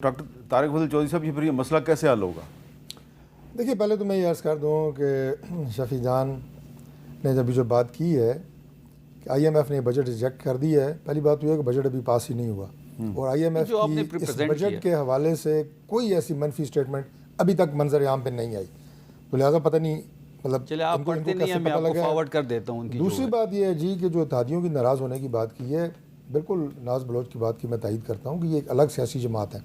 Doctor Tariq फजल चौधरी साहब, ये फिर ये मसला कैसे हल होगा? देखिए, पहले तो मैं ये अर्ज़ कर दूँ कि शफी जान ने जब जो बात की है कि IMF ने बजट रिजेक्ट कर दिया है, पहली बात तो यह है कि बजट अभी पास ही नहीं हुआ और IMF की इस बजट के हवाले से कोई ऐसी मनफी स्टेटमेंट अभी तक मंजर आम पे नहीं आई, तो लिहाजा पता नहीं मतलब चलिए आप पढ़ते नहीं हैं, मैं आपको फॉरवर्ड कर देता हूँ उनकी। दूसरी बात यह है जी कि जो इत्तेहादियों की नाराज़ होने की बात की है, बिल्कुल नाज बलोच की बात की मैं तायद करता हूँ कि ये एक अलग सियासी जमात है।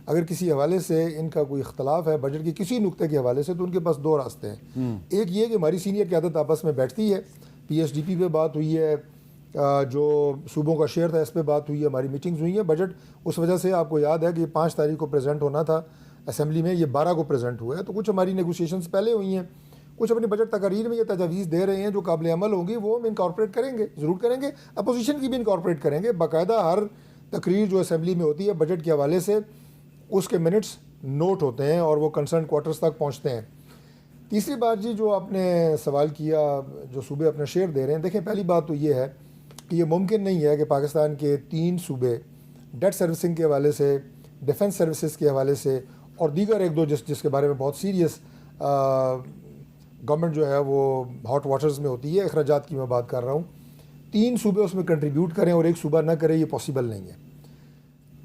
अगर किसी हवाले से इनका कोई इख्तलाफ है बजट के किसी नुक्ते के हवाले से, तो उनके पास दो रास्ते हैं। एक ये कि हमारी सीनियर क़यादत आपस में बैठती है, PSDP पे बात हुई है, जो सूबों का शेयर था इस पर बात हुई है, हमारी मीटिंग्स हुई हैं। बजट उस वजह से आपको याद है कि 5 तारीख को प्रेजेंट होना था असम्बली में, ये 12 को प्रेजेंट हुआ है। तो कुछ हमारी नेगोशिएशंस पहले हुई हैं, कुछ अपनी बजट तकारीर में ये तजावीज़ दे रहे हैं जो काबिल अमल होंगी, वो हम इनकॉर्पोरेट करेंगे, ज़रूर करेंगे। अपोजिशन की भी इनकॉर्पोरेट करेंगे। बाकायदा हर तकरीर जो असम्बली में होती है बजट के हवाले से, उसके मिनट्स नोट होते हैं और वो कंसर्न क्वार्टर्स तक पहुंचते हैं। तीसरी बात जी, जो आपने सवाल किया, जो सूबे अपने शेयर दे रहे हैं, देखें पहली बात तो ये है कि ये मुमकिन नहीं है कि पाकिस्तान के 3 सूबे डेट सर्विसिंग के हवाले से, डिफेंस सर्विसेज के हवाले से और दीगर एक दो जिसके बारे में बहुत सीरियस गवर्नमेंट जो है वो हॉट वाटर्स में होती है, अखराजात की मैं बात कर रहा हूँ, 3 सूबे उसमें कंट्रीब्यूट करें और एक सूबा ना करे, ये पॉसिबल नहीं है।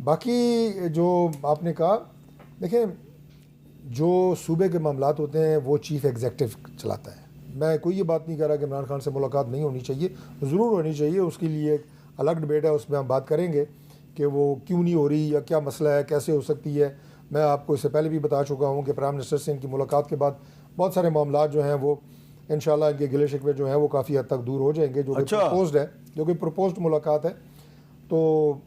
बाकी जो आपने कहा, देखें जो सूबे के मामलात होते हैं वो चीफ़ एग्जेक्टिव चलाता है। मैं कोई ये बात नहीं कर रहा कि इमरान खान से मुलाकात नहीं होनी चाहिए, ज़रूर होनी चाहिए। उसके लिए एक अलग डिबेट है, उसमें हम बात करेंगे कि वो क्यों नहीं हो रही या क्या मसला है, कैसे हो सकती है। मैं आपको इससे पहले भी बता चुका हूँ कि प्राइम मिनिस्टर से इनकी मुलाकात के बाद बहुत सारे मामलात जो हैं वो इंशाल्लाह इनके गिले शिकवे जो हैं वो काफ़ी हद तक दूर हो जाएंगे। जो कि प्रपोज्ड है, जो कि प्रपोज्ड मुलाकात है। तो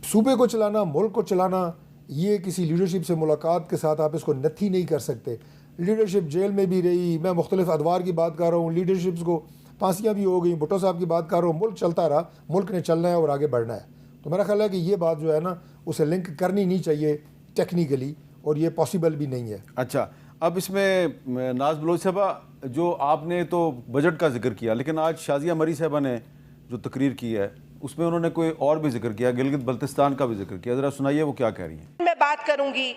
सूबे को चलाना, मुल्क को चलाना, ये किसी लीडरशिप से मुलाकात के साथ आप इसको नथी नहीं कर सकते। लीडरशिप जेल में भी रही, मैं मुख्तलिफ अदवार की बात कर रहा हूँ, लीडरशिप्स को फांसियाँ भी हो गई, भुट्टो साहब की बात कर रहा हूँ, मुल्क चलता रहा, मुल्क ने चलना है और आगे बढ़ना है। तो मेरा ख्याल है कि ये बात जो है ना, उसे लिंक करनी नहीं चाहिए टेक्निकली, और ये पॉसिबल भी नहीं है। अच्छा, अब इसमें नाज बलोच साहबा, जो आपने तो बजट का जिक्र किया, लेकिन आज शाजिया मरी साहबा ने जो तकरीर की है उसमें उन्होंने कोई और भी जिक्र किया, गिलगित बल्तिस्तान का भी जिक्र किया। ज़रा सुनाइए वो क्या कह रही हैं। मैं बात करूंगी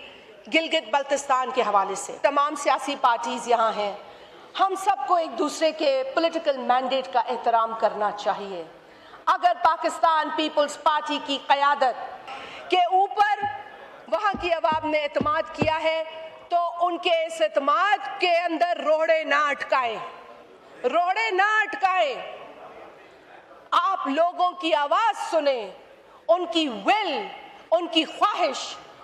गिलगित बल्तिस्तान के हवाले से। तमाम सियासी पार्टीज यहाँ हैं, हम सबको एक दूसरे के पॉलिटिकल मैंडेट का एहतराम करना चाहिए। अगर पाकिस्तान पीपल्स पार्टी की क़यादत के ऊपर वहाँ की अवाम ने एतमाद किया है, तो उनके इस एतमाद के अंदर रोड़े ना अटकाएं, रोड़े ना अटकाएं। आप लोगों की आवाज सुने, उनकी विल, उनकी ख्वाहिश,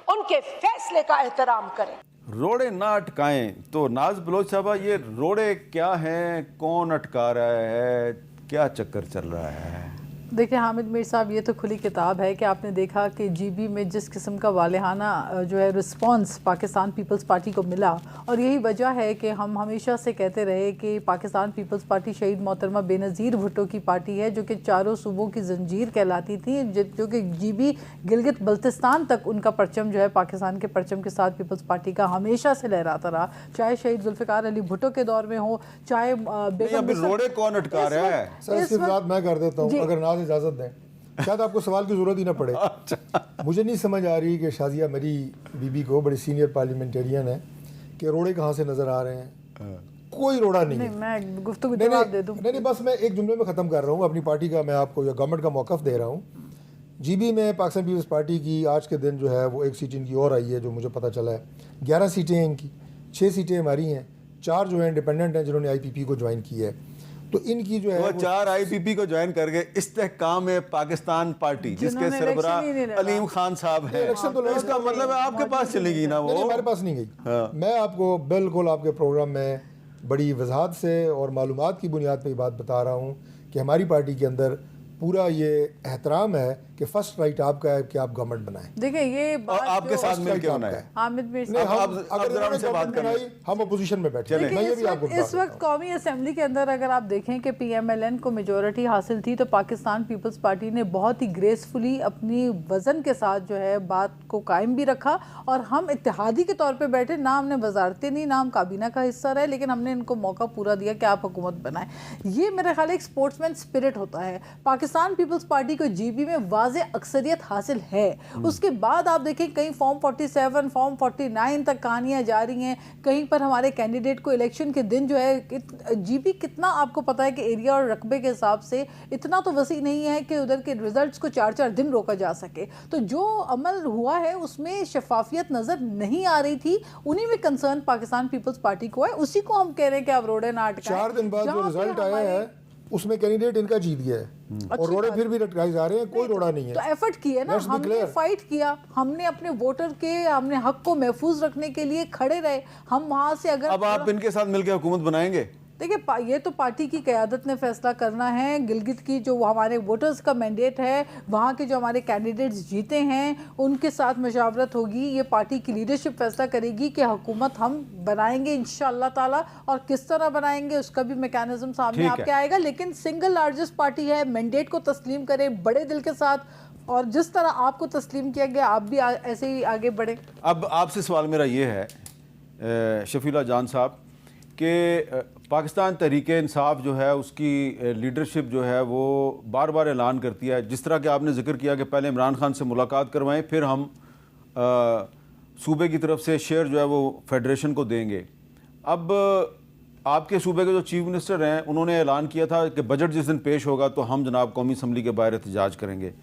उनके फैसले का एहतराम करें। रोड़े ना अटकाएं, तो नाज बलोच साहबा ये रोड़े क्या हैं, कौन अटका रहा है, क्या चक्कर चल रहा है? देखिए हामिद मीर साहब, ये तो खुली किताब है कि आपने देखा कि GB में जिस किस्म का वालेहाना जो है रिस्पांस पाकिस्तान पीपल्स पार्टी को मिला, और यही वजह है कि हम हमेशा से कहते रहे कि पाकिस्तान पीपल्स पार्टी शहीद मोहतरमा बेनज़ीर भुट्टो की पार्टी है, जो कि चारों सूबों की जंजीर कहलाती थी, जो कि GB गिलगित बल्तिस्तान तक उनका परचम जो है पाकिस्तान के परचम के साथ पीपल्स पार्टी का हमेशा से लहराता रहा, चाहे शहीद जुल्फ़िकार अली भुट्टो के दौर में हो, चाहे रोड़े कौन अटका रहा है? सर इसकी बात मैं कर देता हूँ, अगर इजाज़त दें, शायद आपको सवाल की ज़रूरत ही ना पड़े। मुझे नहीं समझ आ रही कि शाजिया मरी बीबी को, बड़ी सीनियर पार्लियामेंटेरियन है, कि रोड़े कहाँ से नज़र आ रहे हैं। कोई रोड़ा नहीं है। मैं गुफ्तगू जवाब दे दूं। नहीं, बस मैं एक जुमले में ख़त्म कर रहा हूँ। अपनी पार्टी का मैं आपको या गवर्नमेंट का मौक़िफ़ दे रहा हूँ। GB में पाकिस्तान पीपल्स पार्टी की आज के दिन जो है वो 1 सीट इनकी और आई है, जो मुझे पता चला है। 11 सीटें हैं इनकी, 6 सीटें हमारी हैं, 4 जो है इंडिपेंडेंट हैं जिन्होंने IPP को ज्वाइन की है। तो इनकी जो है वो 4 IPP को ज्वाइन करके इस्तेहकाम पाकिस्तान पार्टी, जिसके सरबराह अलीम खान साहब हैं, तो इसका मतलब है आपके पास चली गई ना? वो हमारे पास नहीं गई। मैं आपको बिल्कुल आपके प्रोग्राम में बड़ी वजाहत से और मालूमात की बुनियाद पर बात बता रहा हूँ कि हमारी पार्टी के अंदर पूरा ये एहतराम है कि फर्स्ट राइट आपका है कि आप गवर्नमेंट बनाएं। देखिए ये बात आपके साथ मिलकर बनाएं। हामिद मीर हम अपोजिशन में बैठे हैं। इस वक्त कौमी असेंबली के अंदर अगर आप देखें कि PMLN को मेजोरिटी हासिल थी, तो पाकिस्तान पीपल्स पार्टी ने बहुत ही ग्रेसफुली अपनी वजन के साथ जो है बात को कायम भी रखा, और हम इत्तेहादी के तौर पे बैठे, ना हमने वजारतें नहीं, ना हम काबीना का हिस्सा रहे, लेकिन हमने इनको मौका पूरा दिया कि आप हुकूमत बनाएं। ये मेरा ख्याल है एक स्पोर्ट्समैन स्पिरिट होता है। पाकिस्तान पीपल्स पार्टी को GB में वाज़े अक्सरियत हासिल है। उसके बाद आप देखें कहीं फॉर्म 47, फॉर्म 49 तक कहानियाँ जा रही हैं। कहीं पर हमारे कैंडिडेट को इलेक्शन के दिन जो है जीबी कितना आपको पता है कि एरिया और रकबे के हिसाब से इतना तो वसी नहीं है कि उधर के रिजल्ट्स को 4-4 दिन रोका जा सके। तो जो अमल हुआ है उसमें शफाफियत नज़र नहीं आ रही थी। उन्हीं में कंसर्न पाकिस्तान पीपल्स पार्टी को है, उसी को हम कह रहे हैं कि आप रोडे ना अटकाएं। 4 दिन बाद जो रिजल्ट आया है उसमें कैंडिडेट इनका जीत गया है और रोड़े फिर भी लटकाए जा रहे हैं, कोई रोड़ा नहीं है। तो एफर्ट किया ना, हमने फाइट किया, हमने अपने वोटर के हमने हक को महफूज रखने के लिए खड़े रहे। हम वहां से अगर अब आप इनके साथ मिलकर हुकूमत बनाएंगे? देखिए ये तो पार्टी की क़यादत ने फैसला करना है। गिलगित की जो हमारे वोटर्स का मैंडेट है, वहाँ के जो हमारे कैंडिडेट्स जीते हैं उनके साथ मशावरत होगी। ये पार्टी की लीडरशिप फैसला करेगी कि हुकूमत हम बनाएंगे इंशाअल्लाह ताला, और किस तरह बनाएंगे उसका भी मैकेनिज्म सामने आपके आएगा। लेकिन सिंगल लार्जेस्ट पार्टी है, मैंडेट को तस्लीम करें बड़े दिल के साथ, और जिस तरह आपको तस्लीम किया गया आप भी ऐसे ही आगे बढ़े। अब आपसे सवाल मेरा ये है शफीला जान साहब कि पाकिस्तान तहरीके इंसाफ जो है उसकी लीडरशिप जो है वो बार बार ऐलान करती है, जिस तरह के आपने जिक्र किया कि पहले इमरान खान से मुलाकात करवाएं, फिर हम सूबे की तरफ से शेयर जो है वो फेडरेशन को देंगे। अब आपके सूबे के जो चीफ मिनिस्टर हैं उन्होंने ऐलान किया था कि बजट जिस दिन पेश होगा तो हम जनाब कौमी असम्बली के बाहर एहतजाज करेंगे।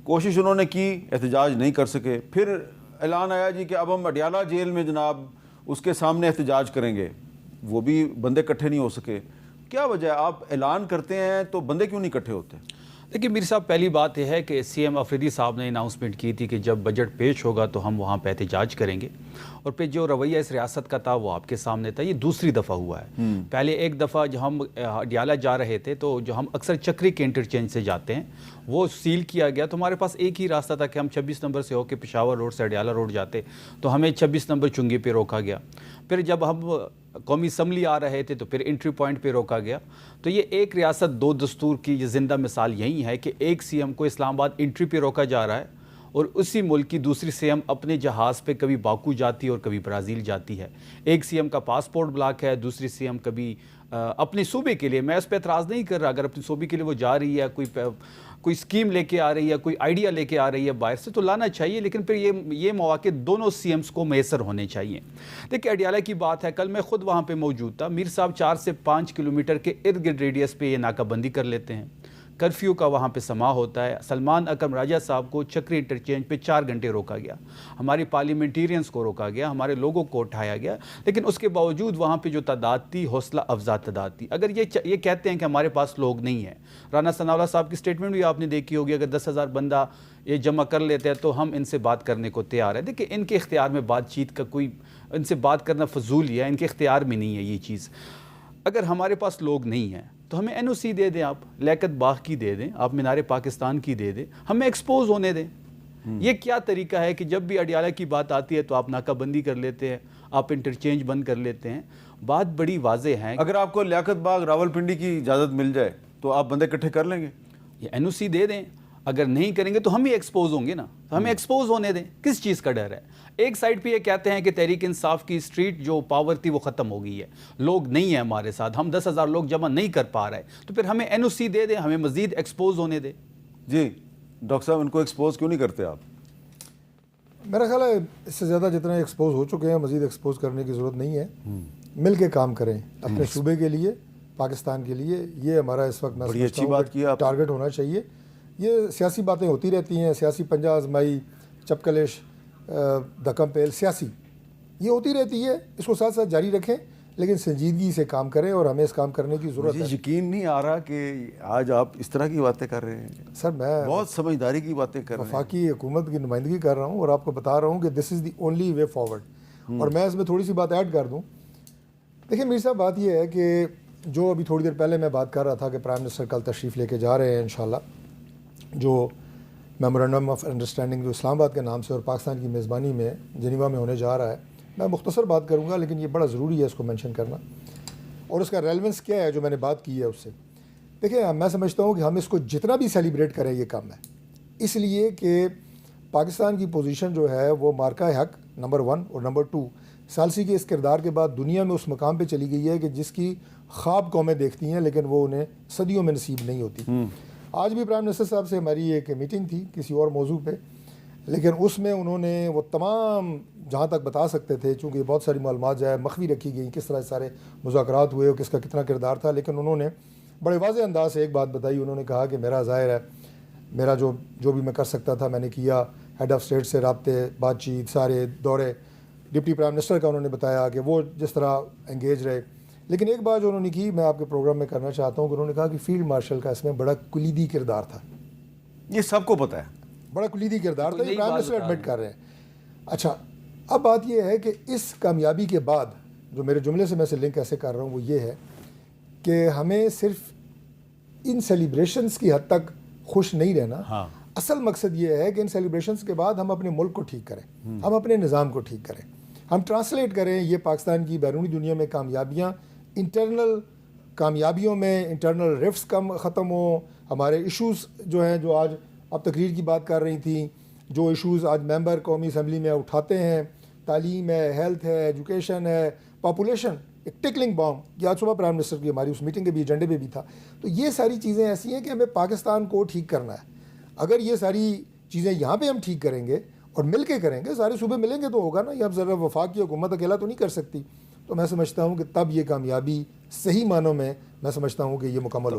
कोशिश उन्होंने की, एहतजाज नहीं कर सके। फिर ऐलान आया जी कि अब हम अडियाला जेल में जनाब उसके सामने एहतजाज करेंगे, वो भी बंदे इकट्ठे नहीं हो सके। क्या वजह है? आप ऐलान करते हैं तो बंदे क्यों नहीं इकट्ठे होते? देखिए मीर साहब, पहली बात यह है कि सीएम अफरीदी साहब ने अनाउंसमेंट की थी कि जब बजट पेश होगा तो हम वहाँ पे एहतजाज करेंगे, और फिर जो रवैया इस रियासत का था वो आपके सामने था। ये दूसरी दफ़ा हुआ है। पहले एक दफ़ा जब हम अडियाला जा रहे थे तो जो हम अक्सर चक्री के इंटरचेंज से जाते हैं वो सील किया गया, तो हमारे पास एक ही रास्ता था कि हम 26 नंबर से होकर पेशावर रोड से अडियाला रोड जाते, तो हमें 26 नंबर चुंगी पे रोका गया। फिर जब हम कौमी असम्बली आ रहे थे तो फिर एंट्री पॉइंट पे रोका गया। तो ये एक रियासत दो दस्तूर की ये ज़िंदा मिसाल यही है कि एक सीएम को इस्लामाबाद एंट्री पे रोका जा रहा है और उसी मुल्क की दूसरी सीएम अपने जहाज़ पे कभी बाकू जाती है और कभी ब्राज़ील जाती है। एक सीएम का पासपोर्ट ब्लॉक है, दूसरी सीएम कभी अपने सूबे के लिए, मैं इस पर एतराज़ नहीं कर रहा, अगर अपने सूबे के लिए वो जा रही है, कोई स्कीम लेके आ रही है, कोई आइडिया लेके आ रही है बाहर से, तो लाना चाहिए, लेकिन फिर ये मौके दोनों सीएम्स को मैसर होने चाहिए। देखिए अडियाला की बात है, कल मैं खुद वहाँ पे मौजूद था। मीर साहब 4 से 5 किलोमीटर के इर्द गिर्द रेडियस पे ये नाकाबंदी कर लेते हैं, कर्फ्यू का वहाँ पे समा होता है। सलमान अकरम राजा साहब को चक्री इंटरचेंज पे 4 घंटे रोका गया, हमारी पार्लियामेंटेरियंस को रोका गया, हमारे लोगों को उठाया गया, लेकिन उसके बावजूद वहाँ पे जो तादाद थी हौसला अफजा तादाद थी। अगर ये कहते हैं कि हमारे पास लोग नहीं हैं, राना सनाउल्लाह साहब की स्टेटमेंट भी आपने देखी होगी, अगर 10,000 बंदा ये जमा कर लेते हैं तो हम इनसे बात करने को तैयार है। देखिए इनके इख्तियार में बातचीत का कोई, इनसे बात करना फजूल ही है, इनके इख्तियार में नहीं है ये चीज़। अगर हमारे पास लोग नहीं हैं तो हमें एनओसी दे दें, आप लियाकत बाग की दे दें, आप मीनारे पाकिस्तान की दे दें, हमें एक्सपोज होने दें। ये क्या तरीका है कि जब भी अडियाला की बात आती है तो आप नाकाबंदी कर लेते हैं, आप इंटरचेंज बंद कर लेते हैं। बात बड़ी वाज़ेह है। अगर आपको लियाकत बाग रावलपिंडी की इजाज़त मिल जाए तो आप बंदे इकट्ठे कर लेंगे? ये एनओसी दे दें, अगर नहीं करेंगे तो हम ही एक्सपोज होंगे ना, तो हमें एक्सपोज होने दें। किस चीज़ का डर है? एक साइड पे ये कहते हैं कि तहरीक इंसाफ की स्ट्रीट जो पावर थी वो ख़त्म हो गई है, लोग नहीं है हमारे साथ, हम 10,000 लोग जमा नहीं कर पा रहे, तो फिर हमें एनओसी दे दें, हमें मज़ीद एक्सपोज होने दें। जी डॉक्टर साहब, इनको एक्सपोज क्यों नहीं करते आप? मेरा ख्याल है इससे ज़्यादा जितना एक्सपोज हो चुके हैं, मज़ीद एक्सपोज करने की ज़रूरत नहीं है। मिल के काम करें अपने सूबे के लिए, पाकिस्तान के लिए। ये हमारा इस वक्त बड़ी अच्छी बात की आप टारगेट होना चाहिए। ये सियासी बातें होती रहती हैं, सियासी पंजा आजमाई, चपकलिश, धक्कम पेल, सियासी ये होती रहती है, इसको साथ साथ जारी रखें, लेकिन संजीदगी से काम करें और हमें इस काम करने की ज़रूरत है। यकीन नहीं आ रहा कि आज आप इस तरह की बातें कर रहे हैं। सर मैं बहुत समझदारी की बातें कर रहे हैं, वफाकी हुकूमत की नुमाइंदगी कर रहा हूँ और आपको बता रहा हूँ कि this is the only way forward. और मैं इसमें थोड़ी सी बात ऐड कर दूँ। देखिए मीर साहब, बात यह है कि जो अभी थोड़ी देर पहले मैं बात कर रहा था कि प्राइम मिनिस्टर कल तशरीफ़ लेके जा रहे हैं इंशाल्लाह, जो मेमोरेंडम ऑफ अंडरस्टैंडिंग जो इस्लामाबाद के नाम से और पाकिस्तान की मेज़बानी में जिनीवा में होने जा रहा है। मैं मुख्तसर बात करूँगा, लेकिन ये बड़ा ज़रूरी है इसको मेंशन करना, और उसका रेलेवेंस क्या है जो मैंने बात की है उससे। देखिए मैं समझता हूँ कि हम इसको जितना भी सेलिब्रेट करें ये कम है, इसलिए कि पाकिस्तान की पोजीशन जो है वो मार्का हक नंबर 1 और नंबर 2 सालसी के इस किरदार के बाद दुनिया में उस मकाम पे चली गई है कि जिसकी ख्वाब कौमें देखती हैं, लेकिन वो उन्हें सदियों में नसीब नहीं होती। आज भी प्राइम मिनिस्टर साहब से हमारी एक मीटिंग थी किसी और मौजू पे, लेकिन उसमें उन्होंने वो तमाम जहाँ तक बता सकते थे, चूँकि बहुत सारी मालूमात जो है मख्फी रखी गई, किस तरह सारे मुज़ाकरात हुए और किसका कितना किरदार था, लेकिन उन्होंने बड़े वाज़ेह अंदाज से एक बात बताई। उन्होंने कहा कि मेरा ज़ाहिर है, मेरा जो भी मैं कर सकता था मैंने किया। हेड ऑफ़ स्टेट से रबते, बातचीत, सारे दौरे, डिप्टी प्राइम मिनिस्टर का उन्होंने बताया कि वो जिस तरह एंगेज रहे। लेकिन एक बात जो उन्होंने की, मैं आपके प्रोग्राम में करना चाहता हूँ कि उन्होंने कहा कि फील्ड मार्शल का इसमें बड़ा कुलीदी किरदार था। ये सबको पता है, बड़ा कुलीदी किरदार था, ये प्राइम मिनिस्टर एडमिट कर रहे हैं। अच्छा, अब बात यह है कि इस कामयाबी के बाद जो मेरे जुमले से मैं इसे लिंक ऐसे कर रहा हूँ वो ये है कि हमें सिर्फ इन सेलिब्रेशंस की हद तक खुश नहीं रहना। हाँ। असल मकसद ये है कि इन सेलिब्रेशंस के बाद हम अपने मुल्क को ठीक करें, हम अपने निज़ाम को ठीक करें, हम ट्रांसलेट करें ये पाकिस्तान की बैरूनी दुनिया में कामयाबियाँ, इंटरनल कामयाबियों में इंटरनल रिफ्ट्स कम ख़त्म हो, हमारे इश्यूज़ जो हैं, जो आज आप तकरीर की बात कर रही थी, जो इश्यूज़ आज मेंबर कौमी असम्बली में उठाते हैं, तालीम है, हेल्थ है, एजुकेशन है, पॉपुलेशन, एक टिकलिंग बॉम्ब, ये आज सुबह प्राइम मिनिस्टर की हमारी उस मीटिंग के भी एजेंडे पे भी था। तो ये सारी चीज़ें ऐसी हैं कि हमें पाकिस्तान को ठीक करना है। अगर ये सारी चीज़ें यहाँ पे हम ठीक करेंगे और मिल के करेंगे, सारे सूबे मिलेंगे तो होगा ना। ये अब ज़रा वफाकी हुकूमत अकेला तो नहीं कर सकती। तो मैं समझता हूँ कि तब ये कामयाबी सही मानों में मैं समझता हूँ कि ये मुकम्मल हो।